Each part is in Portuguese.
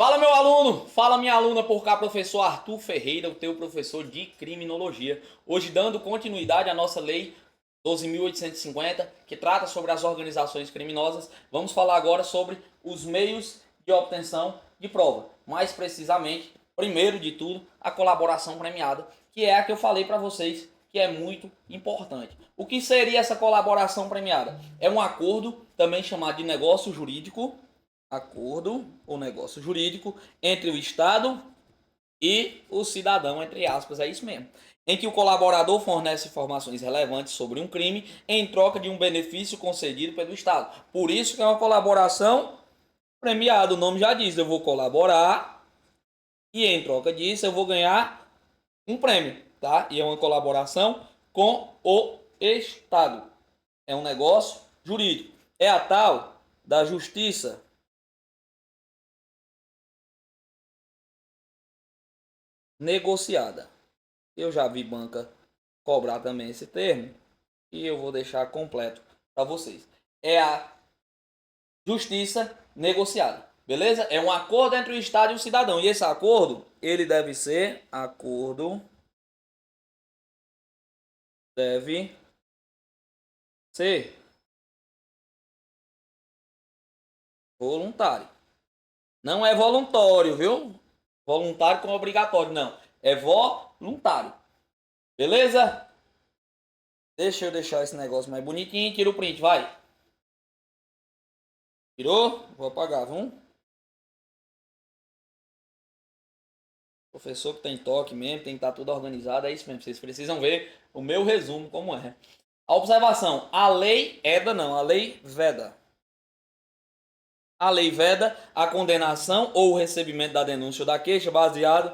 Fala, meu aluno! Fala, minha aluna, por cá, professor Arthur Ferreira, o teu professor de criminologia. Hoje, dando continuidade à nossa lei 12.850, que trata sobre as organizações criminosas, vamos falar agora sobre os meios de obtenção de prova. Mais precisamente, primeiro de tudo, a colaboração premiada, que é a que eu falei para vocês, que é muito importante. O que seria essa colaboração premiada? É um acordo, também chamado de negócio jurídico, acordo ou negócio jurídico entre o Estado e o cidadão, entre aspas, é isso mesmo, em que o colaborador fornece informações relevantes sobre um crime em troca de um benefício concedido pelo Estado. Por isso que é uma colaboração premiada, o nome já diz, eu vou colaborar e em troca disso eu vou ganhar um prêmio, tá? E é uma colaboração com o Estado. É um negócio jurídico. É a tal da justiça negociada. Eu já vi banca cobrar também esse termo e eu vou deixar completo para vocês. É a justiça negociada, beleza? É um acordo entre o Estado e o cidadão. E esse acordo, ele deve ser deve ser voluntário. Não é voluntário, viu? Voluntário com obrigatório, não. É voluntário. Beleza? Deixa eu deixar esse negócio mais bonitinho. Tira o print, vai. Tirou? Vou apagar, viu? Professor que tem toque mesmo, tem que estar tudo organizado, é isso mesmo. Vocês precisam ver o meu resumo como é. A observação, a lei EDA não, a lei veda. A lei veda a condenação ou o recebimento da denúncia ou da queixa baseado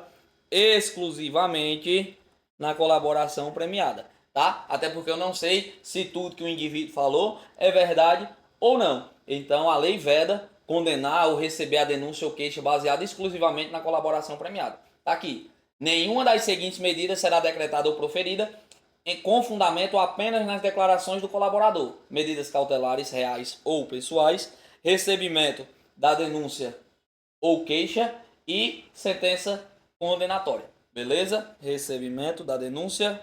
exclusivamente na colaboração premiada, tá? Até porque eu não sei se tudo que o indivíduo falou é verdade ou não. Então a lei veda condenar ou receber a denúncia ou queixa baseada exclusivamente na colaboração premiada. Tá aqui. Nenhuma das seguintes medidas será decretada ou proferida com fundamento apenas nas declarações do colaborador. Medidas cautelares reais ou pessoais, recebimento da denúncia ou queixa e sentença condenatória. Beleza? Recebimento da denúncia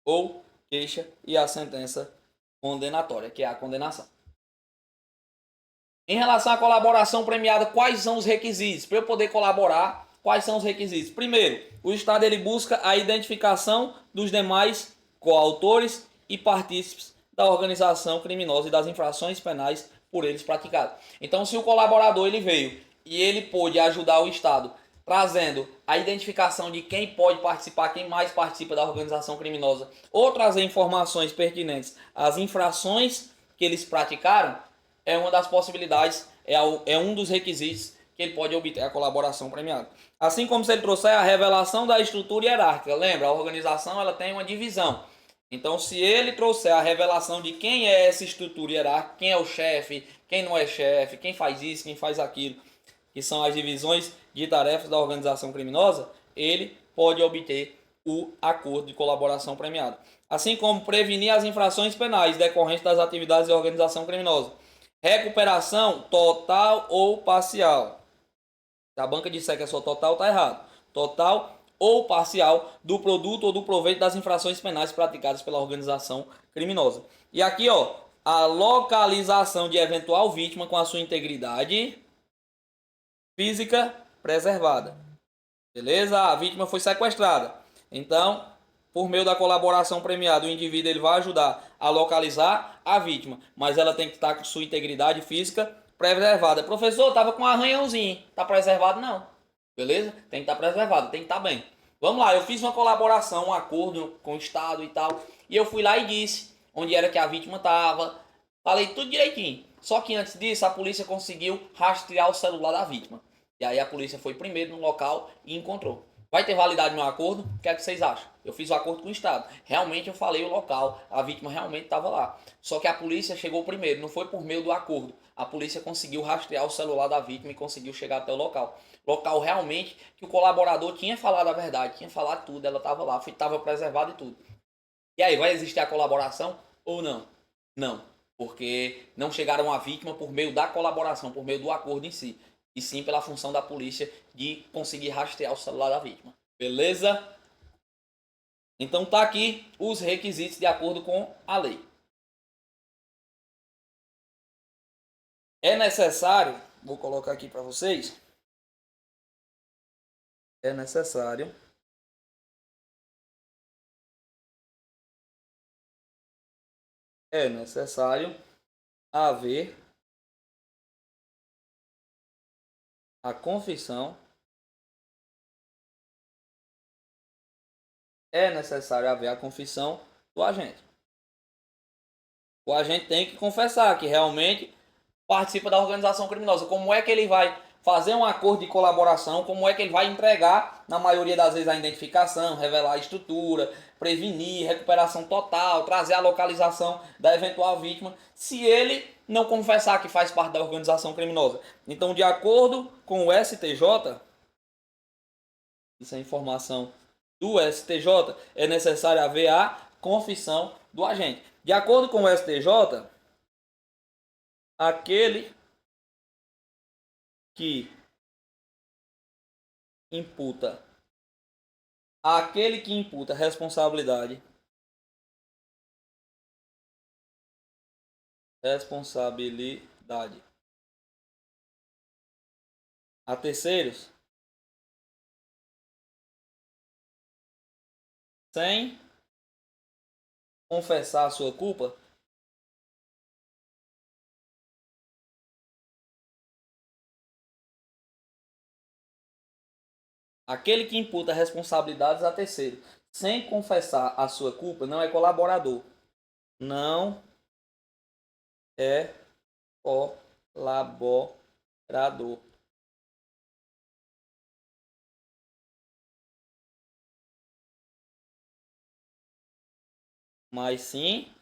ou queixa e a sentença condenatória, que é a condenação. Em relação à colaboração premiada, quais são os requisitos? Para eu poder colaborar, quais são os requisitos? Primeiro, o Estado ele busca a identificação dos demais coautores e partícipes da organização criminosa e das infrações penais por eles praticadas. Então, se o colaborador ele veio e ele pôde ajudar o Estado trazendo a identificação de quem pode participar, quem mais participa da organização criminosa, ou trazer informações pertinentes às infrações que eles praticaram, é uma das possibilidades, é um dos requisitos que ele pode obter a colaboração premiada. Assim como se ele trouxer a revelação da estrutura hierárquica. Lembra, a organização ela tem uma divisão. Então, se ele trouxer a revelação de quem é essa estrutura hierárquica, quem é o chefe, quem não é chefe, quem faz isso, quem faz aquilo, que são as divisões de tarefas da organização criminosa, ele pode obter o acordo de colaboração premiada. Assim como prevenir as infrações penais decorrentes das atividades de organização criminosa. Recuperação total ou parcial. Se a banca disser que é só total, está errado. Total ou parcial do produto ou do proveito das infrações penais praticadas pela organização criminosa. E aqui, ó, a localização de eventual vítima com a sua integridade física preservada. Beleza? A vítima foi sequestrada. Então, por meio da colaboração premiada, o indivíduo ele vai ajudar a localizar a vítima, mas ela tem que estar com sua integridade física preservada. Professor, estava com um arranhãozinho. Está preservado? Não. Beleza? Tem que estar preservado, tem que estar bem. Vamos lá, eu fiz uma colaboração, um acordo com o Estado e tal, e eu fui lá e disse onde era que a vítima estava. Falei tudo direitinho. Só que antes disso, a polícia conseguiu rastrear o celular da vítima. E aí a polícia foi primeiro no local e encontrou. Vai ter validade meu acordo? O que é que vocês acham? Eu fiz o acordo com o Estado. Realmente eu falei o local, a vítima realmente estava lá. Só que a polícia chegou primeiro, não foi por meio do acordo. A polícia conseguiu rastrear o celular da vítima e conseguiu chegar até o local. Local realmente que o colaborador tinha falado a verdade, tinha falado tudo, ela estava lá, estava preservada e tudo. E aí, vai existir a colaboração ou não? Não, porque não chegaram à vítima por meio da colaboração, por meio do acordo em si. e sim pela função da polícia de conseguir rastrear o celular da vítima. Beleza? Então tá aqui os requisitos de acordo com a lei. É necessário, vou colocar aqui para vocês, é necessário haver a confissão, do agente. O agente tem que confessar que realmente participa da organização criminosa. Como é que ele vai fazer um acordo de colaboração? Como é que ele vai entregar, na maioria das vezes, a identificação, revelar a estrutura, prevenir, recuperação total, trazer a localização da eventual vítima, se ele não confessar que faz parte da organização criminosa? Então, de acordo com o STJ, isso é informação do STJ, é necessário haver a confissão do agente. De acordo com o STJ, aquele que imputa responsabilidade a terceiros sem confessar a sua culpa, aquele que imputa responsabilidades a terceiro sem confessar a sua culpa não é colaborador. Não é colaborador. Mas sim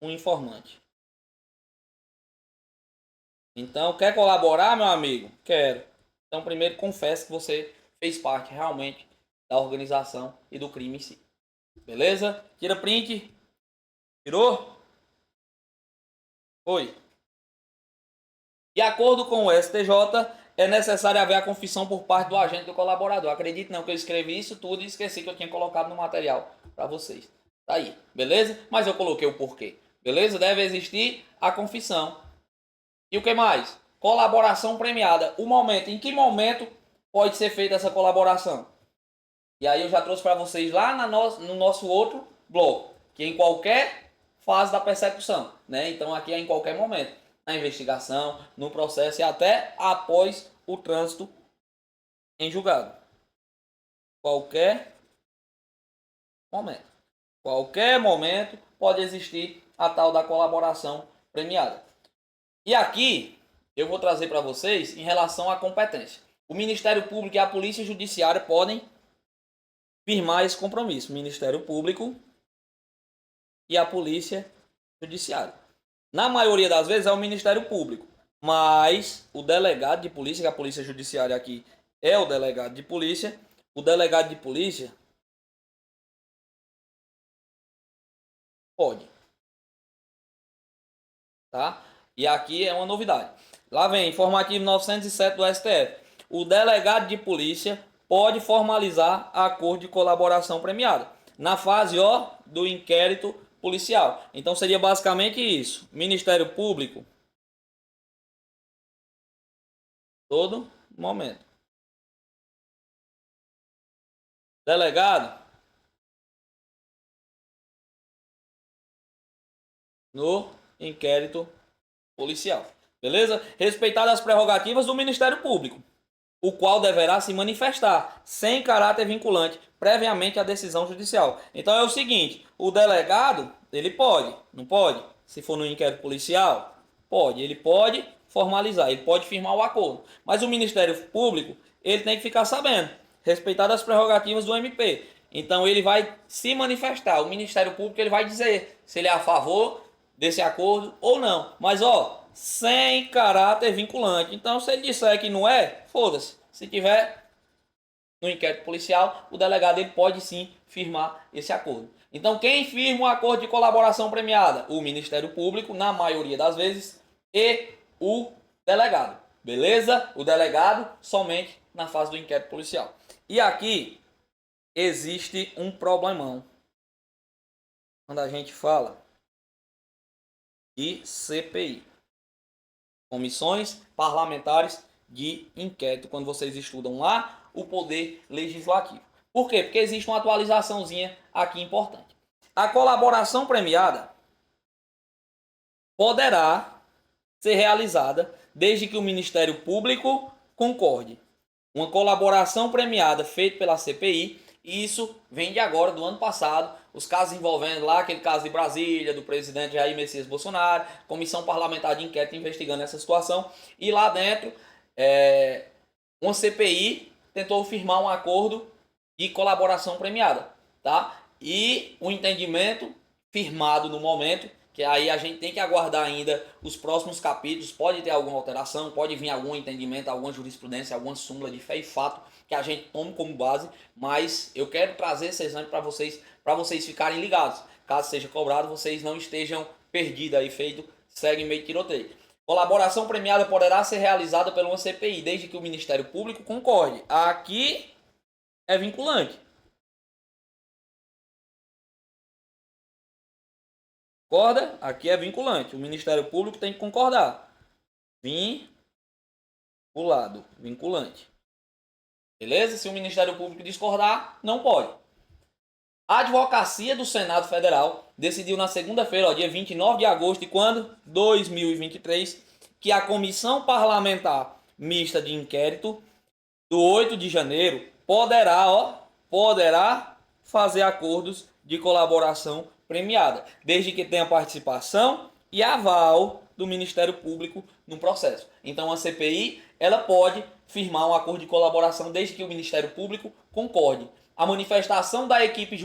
um informante. Então, quer colaborar, meu amigo? Quero. Então, primeiro confesse que você fez parte realmente da organização e do crime em si. Beleza? Tira print. Tirou? Foi. De acordo com o STJ, é necessário haver a confissão por parte do agente do colaborador. Acredite não que eu escrevi isso tudo e esqueci que eu tinha colocado no material para vocês. Tá aí, beleza? Mas eu coloquei o porquê. Beleza? Deve existir a confissão. E o que mais? Colaboração premiada. O momento, em que momento pode ser feita essa colaboração? E aí eu já trouxe para vocês lá no nosso outro bloco, que é em qualquer fase da persecução, né? Então aqui é em qualquer momento, na investigação, no processo e até após o trânsito em julgado. Qualquer momento. Qualquer momento pode existir a tal da colaboração premiada. E aqui eu vou trazer para vocês em relação à competência. O Ministério Público e a Polícia Judiciária podem firmar esse compromisso. O Ministério Público e a Polícia Judiciária. Na maioria das vezes é o Ministério Público, mas o delegado de polícia, que a Polícia Judiciária aqui é o delegado de polícia, o delegado de polícia pode. Tá? E aqui é uma novidade. Lá vem, informativo 907 do STF. O delegado de polícia pode formalizar acordo de colaboração premiada na fase do inquérito policial. Então seria basicamente isso. Ministério Público, todo momento. Delegado, no inquérito policial. Beleza? Respeitadas as prerrogativas do Ministério Público, o qual deverá se manifestar sem caráter vinculante previamente à decisão judicial. Então é o seguinte, o delegado, ele pode, não pode? Se for no inquérito policial, pode. Ele pode formalizar, ele pode firmar o acordo. Mas o Ministério Público, ele tem que ficar sabendo, respeitadas as prerrogativas do MP. Então ele vai se manifestar, o Ministério Público ele vai dizer se ele é a favor desse acordo ou não. Mas sem caráter vinculante. Então, se ele disser que não é, foda-se. Se tiver no inquérito policial, o delegado ele pode sim firmar esse acordo. Então, quem firma o acordo de colaboração premiada? O Ministério Público, na maioria das vezes, e o delegado. Beleza? O delegado somente na fase do inquérito policial. E aqui existe um problemão quando a gente fala de CPI, comissões parlamentares de inquérito, quando vocês estudam lá o poder legislativo. Por quê? Porque existe uma atualizaçãozinha aqui importante. A colaboração premiada poderá ser realizada desde que o Ministério Público concorde. Uma colaboração premiada feita pela CPI, e isso vem de agora, do ano passado, os casos envolvendo lá aquele caso de Brasília, do presidente Jair Messias Bolsonaro, comissão parlamentar de inquérito investigando essa situação, e lá dentro, uma CPI tentou firmar um acordo de colaboração premiada, tá? E o entendimento firmado no momento, que aí a gente tem que aguardar ainda os próximos capítulos, pode ter alguma alteração, pode vir algum entendimento, alguma jurisprudência, alguma súmula de fé e fato que a gente tome como base, mas eu quero trazer esse exemplo para vocês ficarem ligados. Caso seja cobrado, vocês não estejam perdidos aí, feito segue meio tiroteio. Colaboração premiada poderá ser realizada por uma CPI, desde que o Ministério Público concorde. Aqui é vinculante. Concorda? Aqui é vinculante. O Ministério Público tem que concordar. Vinculado. Vinculante. Beleza? Se o Ministério Público discordar, não pode. A Advocacia do Senado Federal decidiu na segunda-feira, dia 29 de agosto de quando? 2023, que a Comissão Parlamentar Mista de Inquérito do 8 de janeiro poderá fazer acordos de colaboração premiada, desde que tenha participação e aval do Ministério Público no processo. Então a CPI, ela pode firmar um acordo de colaboração desde que o Ministério Público concorde. A manifestação da equipe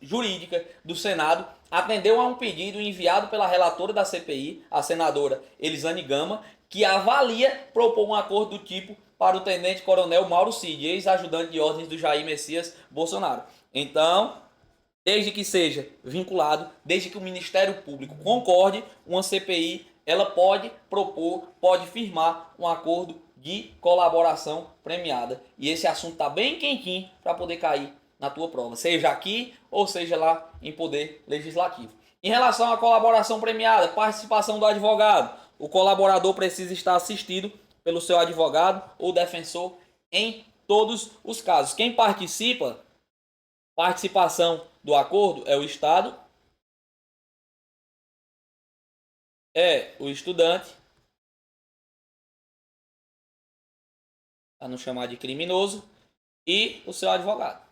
jurídica do Senado atendeu a um pedido enviado pela relatora da CPI, a senadora Elisane Gama, que avalia propor um acordo do tipo para o tenente-coronel Mauro Cid, ex-ajudante de ordens do Jair Messias Bolsonaro. Então, desde que seja vinculado, desde que o Ministério Público concorde, uma CPI ela pode propor, pode firmar um acordo de colaboração premiada. E esse assunto está bem quentinho para poder cair na tua prova, seja aqui ou seja lá em poder legislativo. Em relação à colaboração premiada, participação do advogado, o colaborador precisa estar assistido pelo seu advogado ou defensor em todos os casos. Quem participação do acordo é o Estado, é o estudante, para não chamar de criminoso, e o seu advogado.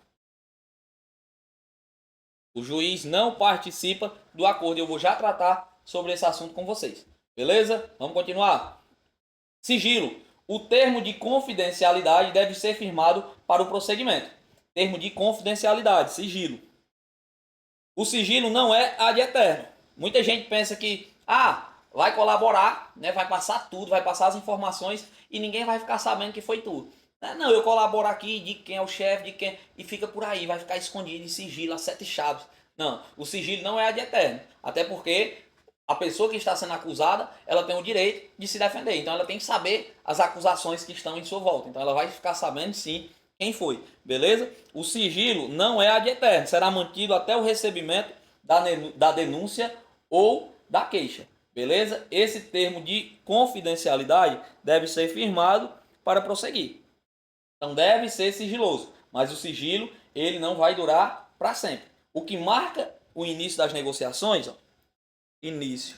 O juiz não participa do acordo. Eu vou já tratar sobre esse assunto com vocês. Beleza? Vamos continuar. Sigilo. O termo de confidencialidade deve ser firmado para o procedimento. Termo de confidencialidade, sigilo. O sigilo não é ad eterno. Muita gente pensa que, vai colaborar, né, vai passar tudo, vai passar as informações e ninguém vai ficar sabendo que foi tudo. Não, eu colaboro aqui, de quem é o chefe, de quem, e fica por aí, vai ficar escondido em sigilo, a 7 chaves. Não, o sigilo não é ad eterno. Até porque a pessoa que está sendo acusada, ela tem o direito de se defender. Então ela tem que saber as acusações que estão em sua volta. Então ela vai ficar sabendo sim quem foi. Beleza? O sigilo não é ad eterno. Será mantido até o recebimento da denúncia ou da queixa. Beleza? Esse termo de confidencialidade deve ser firmado para prosseguir. Então deve ser sigiloso. Mas o sigilo ele não vai durar para sempre. O que marca o início das negociações, início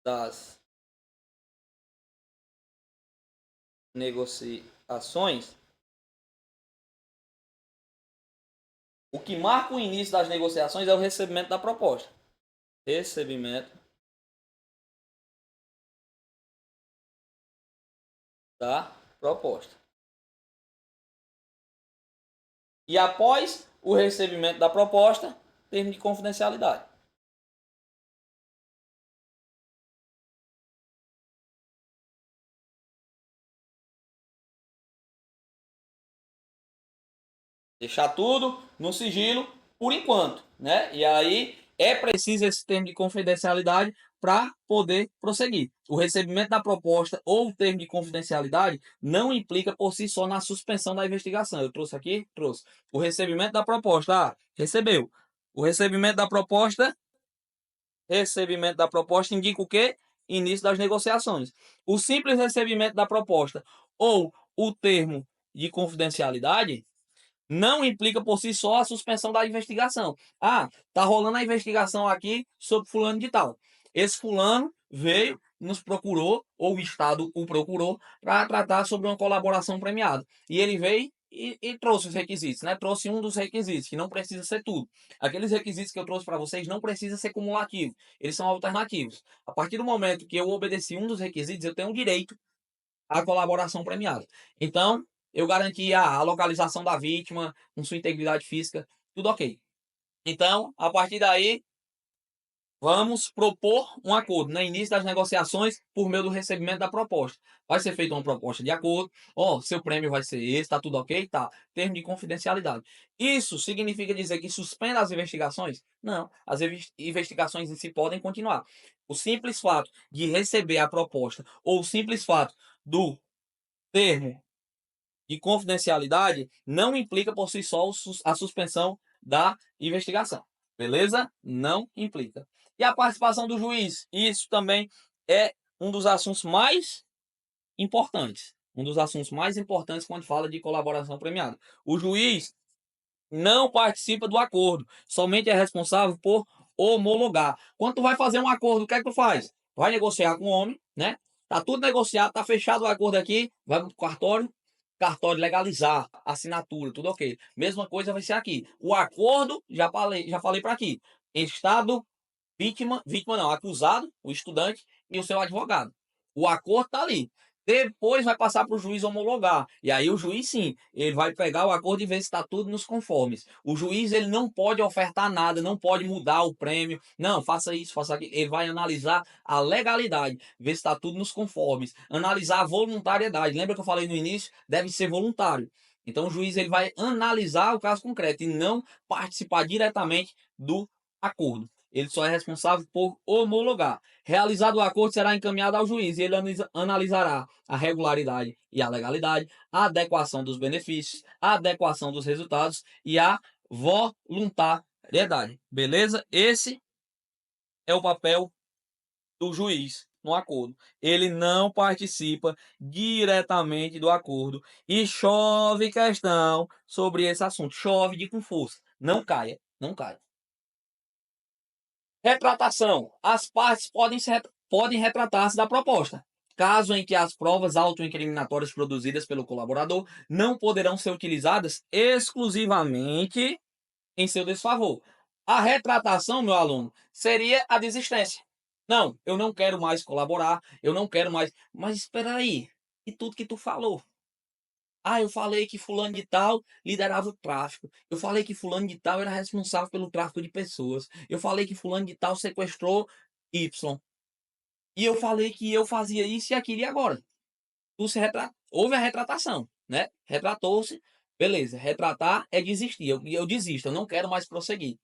das negociações. O que marca o início das negociações é o recebimento da proposta. Recebimento da proposta. E após o recebimento da proposta, termo de confidencialidade. Deixar tudo no sigilo por enquanto, né? E aí é preciso esse termo de confidencialidade para poder prosseguir. O recebimento da proposta ou o termo de confidencialidade não implica por si só na suspensão da investigação. Eu trouxe aqui? Trouxe. O recebimento da proposta. Recebeu. O recebimento da proposta indica o quê? Início das negociações. O simples recebimento da proposta ou o termo de confidencialidade não implica por si só a suspensão da investigação. Ah, tá rolando a investigação aqui sobre fulano de tal. Esse fulano veio, nos procurou, ou o Estado o procurou, para tratar sobre uma colaboração premiada. E ele veio e trouxe os requisitos, né? Trouxe um dos requisitos, que não precisa ser tudo. Aqueles requisitos que eu trouxe para vocês não precisa ser cumulativo, eles são alternativos. A partir do momento que eu obedeci um dos requisitos, eu tenho direito à colaboração premiada. Então, eu garanti a localização da vítima, com sua integridade física, tudo ok. Então, a partir daí, vamos propor um acordo, no início das negociações, por meio do recebimento da proposta. Vai ser feita uma proposta de acordo, seu prêmio vai ser esse, tá tudo ok? Tá. Termo de confidencialidade. Isso significa dizer que suspenda as investigações? Não, as investigações em si podem continuar. O simples fato de receber a proposta, ou o simples fato do termo de confidencialidade não implica por si só a suspensão da investigação. Beleza? Não implica. E a participação do juiz? Isso também é um dos assuntos mais importantes. Um dos assuntos mais importantes quando fala de colaboração premiada. O juiz não participa do acordo, somente é responsável por homologar. Quando tu vai fazer um acordo, o que é que tu faz? Vai negociar com o homem, né? Tá tudo negociado, tá fechado o acordo aqui, vai pro cartório legalizar, assinatura, tudo ok. Mesma coisa vai ser aqui. O acordo, já falei para aqui. Estado, vítima não, acusado, o estudante e o seu advogado. O acordo tá ali. Depois vai passar para o juiz homologar. E aí o juiz sim, ele vai pegar o acordo e ver se está tudo nos conformes. O juiz ele não pode ofertar nada, não pode mudar o prêmio. Não, faça isso, faça aquilo. Ele vai analisar a legalidade, ver se está tudo nos conformes. Analisar a voluntariedade. Lembra que eu falei no início? Deve ser voluntário. Então o juiz ele vai analisar o caso concreto e não participar diretamente do acordo. Ele só é responsável por homologar. Realizado o acordo, será encaminhado ao juiz e ele analisará a regularidade e a legalidade, a adequação dos benefícios, a adequação dos resultados e a voluntariedade. Beleza? Esse é o papel do juiz no acordo. Ele não participa diretamente do acordo e chove questão sobre esse assunto. Chove de com força. Não caia, não caia. Retratação. As partes podem retratar-se da proposta. Caso em que as provas autoincriminatórias produzidas pelo colaborador não poderão ser utilizadas exclusivamente em seu desfavor. A retratação, meu aluno, seria a desistência. Não, eu não quero mais colaborar, eu não quero mais. Mas espera aí, e tudo que tu falou? Ah, eu falei que fulano de tal liderava o tráfico. Eu falei que fulano de tal era responsável pelo tráfico de pessoas. Eu falei que fulano de tal sequestrou Y. E eu falei que eu fazia isso e aquilo e agora. Houve a retratação, né? Retratou-se. Beleza, retratar é desistir. Eu desisto, eu não quero mais prosseguir.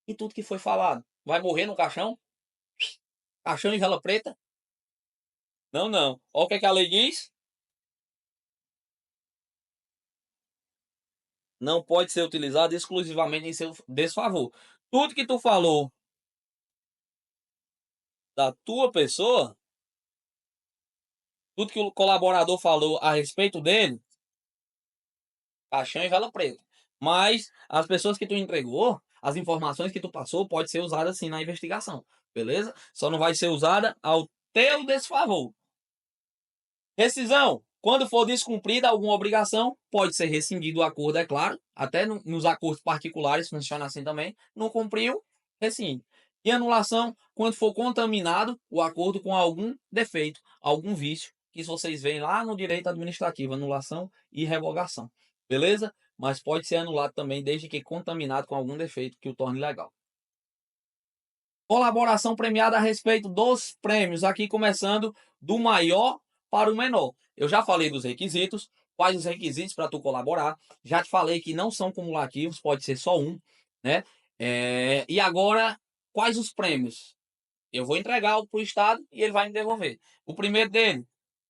E tudo que foi falado? Vai morrer no caixão? Caixão e vela preta? Não, não. Olha o que, é que a lei diz. Não pode ser utilizado exclusivamente em seu desfavor. Tudo que tu falou da tua pessoa, tudo que o colaborador falou a respeito dele, caixão e vela preta. Mas as pessoas que tu entregou, as informações que tu passou, pode ser usada sim na investigação, beleza? Só não vai ser usada ao teu desfavor. Rescisão. Quando for descumprida alguma obrigação, pode ser rescindido o acordo, é claro. Até nos acordos particulares funciona assim também. Não cumpriu, rescinde. E anulação, quando for contaminado o acordo com algum defeito, algum vício, que vocês veem lá no direito administrativo, anulação e revogação. Beleza? Mas pode ser anulado também desde que contaminado com algum defeito que o torne legal. Colaboração premiada a respeito dos prêmios, aqui começando do maior para o menor. Eu já falei dos requisitos, quais os requisitos para tu colaborar. Já te falei que não são cumulativos, pode ser só um, né? E agora quais os prêmios? Eu vou entregar para o Estado e ele vai me devolver. O primeiro dele,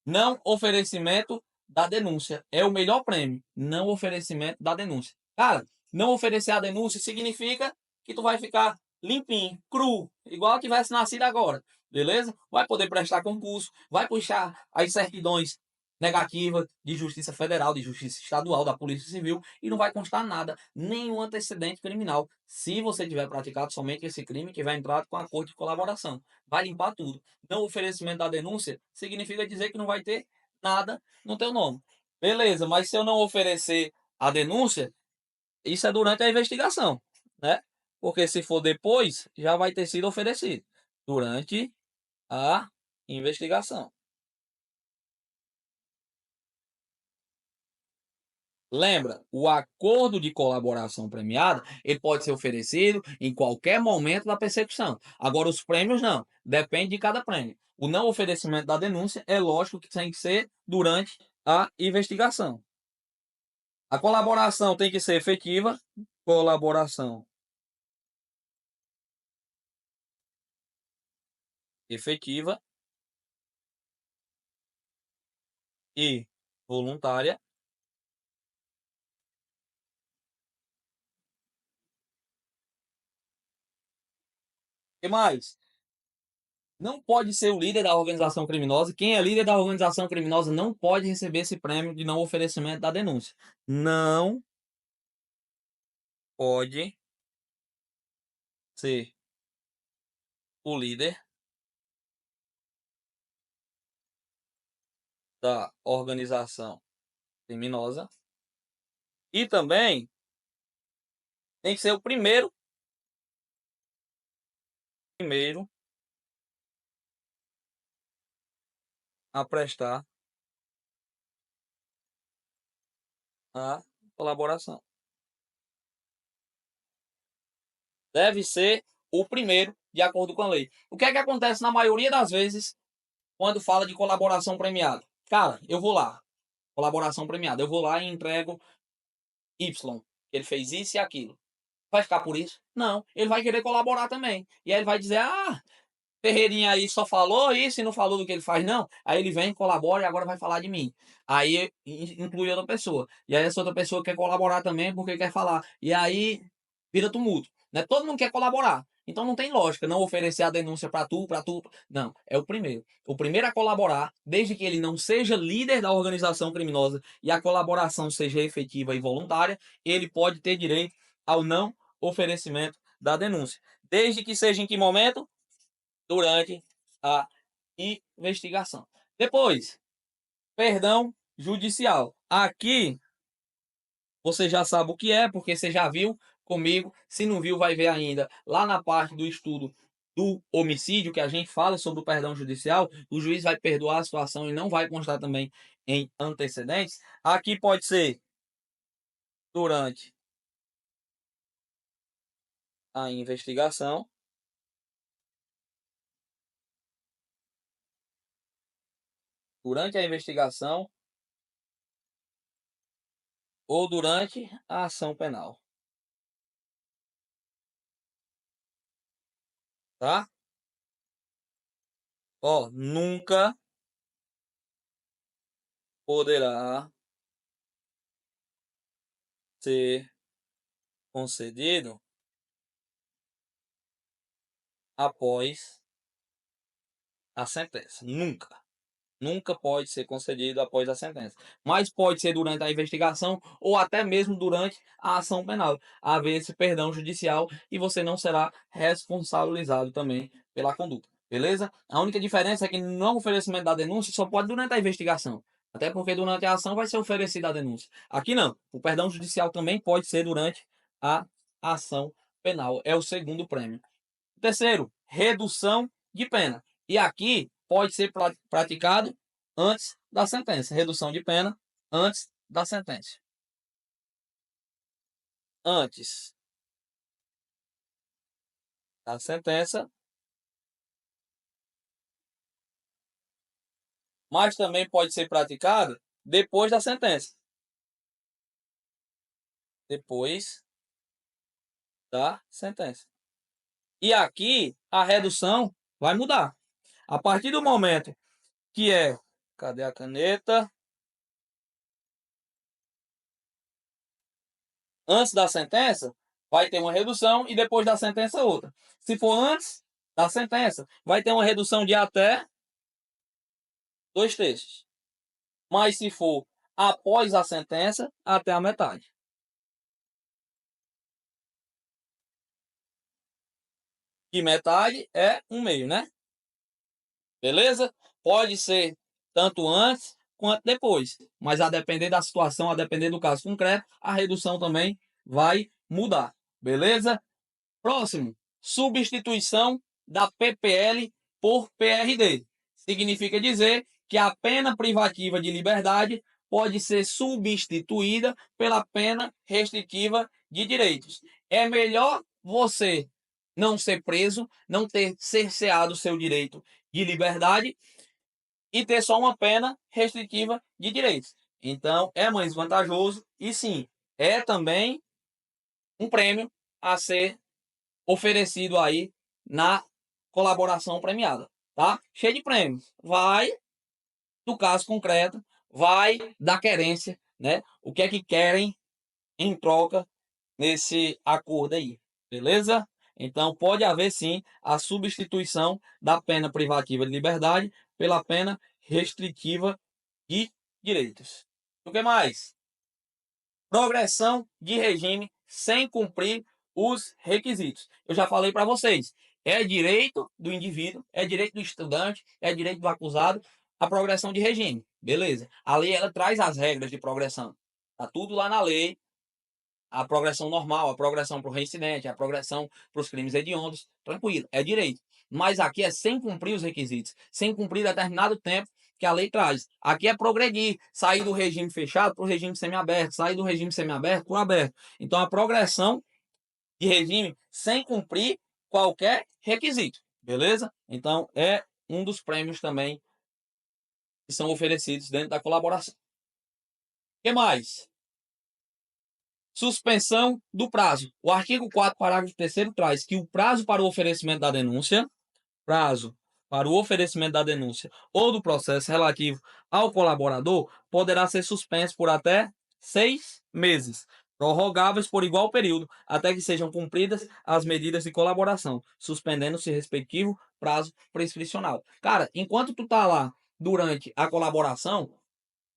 não oferecimento da denúncia. É o melhor prêmio. Não oferecimento da denúncia. Cara, não oferecer a denúncia significa que tu vai ficar limpinho, cru, igual tivesse nascido agora. Beleza? Vai poder prestar concurso, vai puxar as certidões negativa de Justiça Federal, de Justiça Estadual, da Polícia Civil e não vai constar nada, nenhum antecedente criminal. Se você tiver praticado somente esse crime, que vai entrar com acordo de colaboração, vai limpar tudo. Não oferecimento da denúncia significa dizer que não vai ter nada no teu nome. Beleza, mas se eu não oferecer a denúncia, isso é durante a investigação, né? Porque se for depois, já vai ter sido oferecido durante a investigação. Lembra, o acordo de colaboração premiada, ele pode ser oferecido em qualquer momento da persecução. Agora, os prêmios não, depende de cada prêmio. O não oferecimento da denúncia é lógico que tem que ser durante a investigação. A colaboração tem que ser efetiva, colaboração efetiva e voluntária. E mais? Não pode ser o líder da organização criminosa. Quem é líder da organização criminosa não pode receber esse prêmio de não oferecimento da denúncia. Não pode ser o líder da organização criminosa e também tem que ser o primeiro a prestar a colaboração. Deve ser o primeiro de acordo com a lei. O que é que acontece na maioria das vezes quando fala de colaboração premiada? Cara, eu vou lá, colaboração premiada, eu vou lá e entrego Y. Ele fez isso e aquilo. Vai ficar por isso? Não. Ele vai querer colaborar também. E aí ele vai dizer: ah, Ferreirinha aí só falou isso e não falou do que ele faz, não. Aí ele vem, colabora e agora vai falar de mim. Aí inclui outra pessoa. E aí essa outra pessoa quer colaborar também porque quer falar. E aí vira tumulto. Né? Todo mundo quer colaborar. Então não tem lógica não oferecer a denúncia para tu, para tu. Não, é o primeiro. O primeiro a colaborar, desde que ele não seja líder da organização criminosa e a colaboração seja efetiva e voluntária, ele pode ter direito ao não oferecimento da denúncia. Desde que seja em que momento? Durante a investigação. Depois, perdão judicial. Aqui você já sabe o que é, porque você já viu comigo. Se não viu, vai ver ainda lá na parte do estudo do homicídio, que a gente fala sobre o perdão judicial. O juiz vai perdoar a situação e não vai constar também em antecedentes. Aqui pode ser durante a investigação, durante a investigação ou durante a ação penal, tá? Ó, nunca poderá ser concedido após a sentença. Nunca. Nunca pode ser concedido após a sentença. Mas pode ser durante a investigação ou até mesmo durante a ação penal. Haver esse perdão judicial e você não será responsabilizado também pela conduta. Beleza? A única diferença é que no oferecimento da denúncia só pode durante a investigação. Até porque durante a ação vai ser oferecida a denúncia. Aqui não. O perdão judicial também pode ser durante a ação penal. É o segundo prêmio. Terceiro, redução de pena. E aqui pode ser praticado antes da sentença. Redução de pena antes da sentença. Antes da sentença, mas também pode ser praticado depois da sentença. Depois da sentença. E aqui a redução vai mudar. A partir do momento que é... Cadê a caneta? Antes da sentença, vai ter uma redução e depois da sentença outra. Se for antes da sentença, vai ter uma redução de até 2/3. Mas se for após a sentença, até a metade. E metade é 1/2, né? Beleza? Pode ser tanto antes quanto depois. Mas a depender da situação, a depender do caso concreto, a redução também vai mudar. Beleza? Próximo, substituição da PPL por PRD. Significa dizer que a pena privativa de liberdade pode ser substituída pela pena restritiva de direitos. É melhor você não ser preso, não ter cerceado seu direito de liberdade e ter só uma pena restritiva de direitos. Então, é mais vantajoso e sim, é também um prêmio a ser oferecido aí na colaboração premiada, tá? Cheio de prêmios. Vai do caso concreto, vai da querência, né? O que é que querem em troca nesse acordo aí, beleza? Então pode haver sim a substituição da pena privativa de liberdade pela pena restritiva de direitos. O que mais? Progressão de regime sem cumprir os requisitos. Eu já falei para vocês, é direito do indivíduo, é direito do estudante, é direito do acusado a progressão de regime. Beleza. A lei ela traz as regras de progressão. Tá tudo lá na lei. A progressão normal, a progressão para o reincidente, a progressão para os crimes hediondos, tranquilo, é direito. Mas aqui é sem cumprir os requisitos, sem cumprir determinado tempo que a lei traz. Aqui é progredir, sair do regime fechado para o regime semiaberto, sair do regime semiaberto para o aberto. Então a progressão de regime sem cumprir qualquer requisito, beleza? Então é um dos prêmios também que são oferecidos dentro da colaboração. O que mais? Suspensão do prazo. O artigo 4º, parágrafo 3º traz que o prazo para o oferecimento da denúncia, ou do processo relativo ao colaborador poderá ser suspenso por até 6 meses, prorrogáveis por igual período, até que sejam cumpridas as medidas de colaboração, suspendendo-se respectivo prazo prescricional. Cara, enquanto tu tá lá durante a colaboração,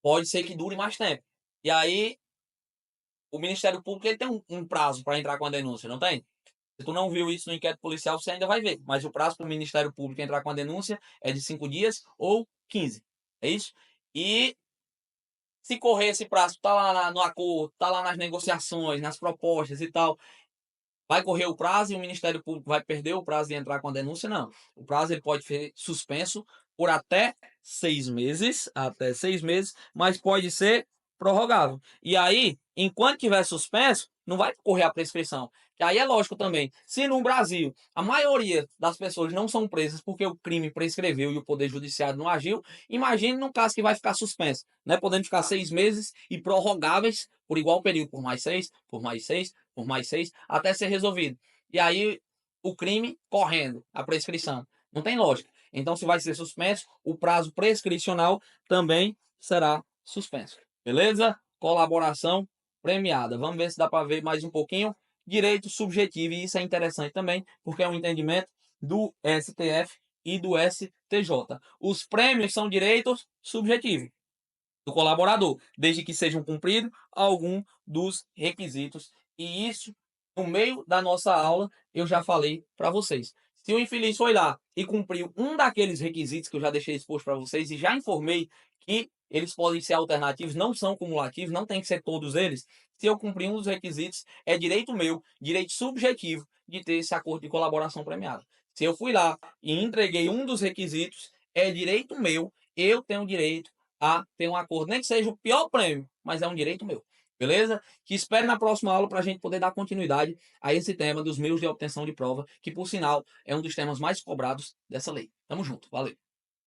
pode ser que dure mais tempo. E aí o Ministério Público ele tem um prazo para entrar com a denúncia, não tem? Se tu não viu isso no inquérito policial, você ainda vai ver. Mas o prazo para o Ministério Público entrar com a denúncia é de 5 dias ou 15. É isso? E se correr esse prazo, tá lá no acordo, tá lá nas negociações, nas propostas e tal, vai correr o prazo e o Ministério Público vai perder o prazo de entrar com a denúncia? Não. O prazo ele pode ser suspenso por até 6 meses, mas pode ser prorrogável. E aí, enquanto tiver suspenso, não vai correr a prescrição. Que aí é lógico também, se no Brasil a maioria das pessoas não são presas porque o crime prescreveu e o Poder Judiciário não agiu, imagine num caso que vai ficar suspenso, né? Podendo ficar 6 meses e prorrogáveis por igual período, por mais 6, por mais 6, por mais 6, até ser resolvido. E aí o crime correndo, a prescrição. Não tem lógica. Então, se vai ser suspenso, o prazo prescricional também será suspenso. Beleza? Colaboração premiada. Vamos ver se dá para ver mais um pouquinho. Direito subjetivo, e isso é interessante também, porque é um entendimento do STF e do STJ. Os prêmios são direitos subjetivos do colaborador, desde que sejam cumpridos algum dos requisitos. E isso, no meio da nossa aula, eu já falei para vocês. Se o infeliz foi lá e cumpriu um daqueles requisitos que eu já deixei exposto para vocês e já informei que eles podem ser alternativos, não são cumulativos, não tem que ser todos eles. Se eu cumprir um dos requisitos, é direito meu, direito subjetivo, de ter esse acordo de colaboração premiada. Se eu fui lá e entreguei um dos requisitos, é direito meu, eu tenho direito a ter um acordo, nem que seja o pior prêmio, mas é um direito meu. Beleza? Que espere na próxima aula para a gente poder dar continuidade a esse tema dos meios de obtenção de prova, que por sinal é um dos temas mais cobrados dessa lei. Tamo junto, valeu!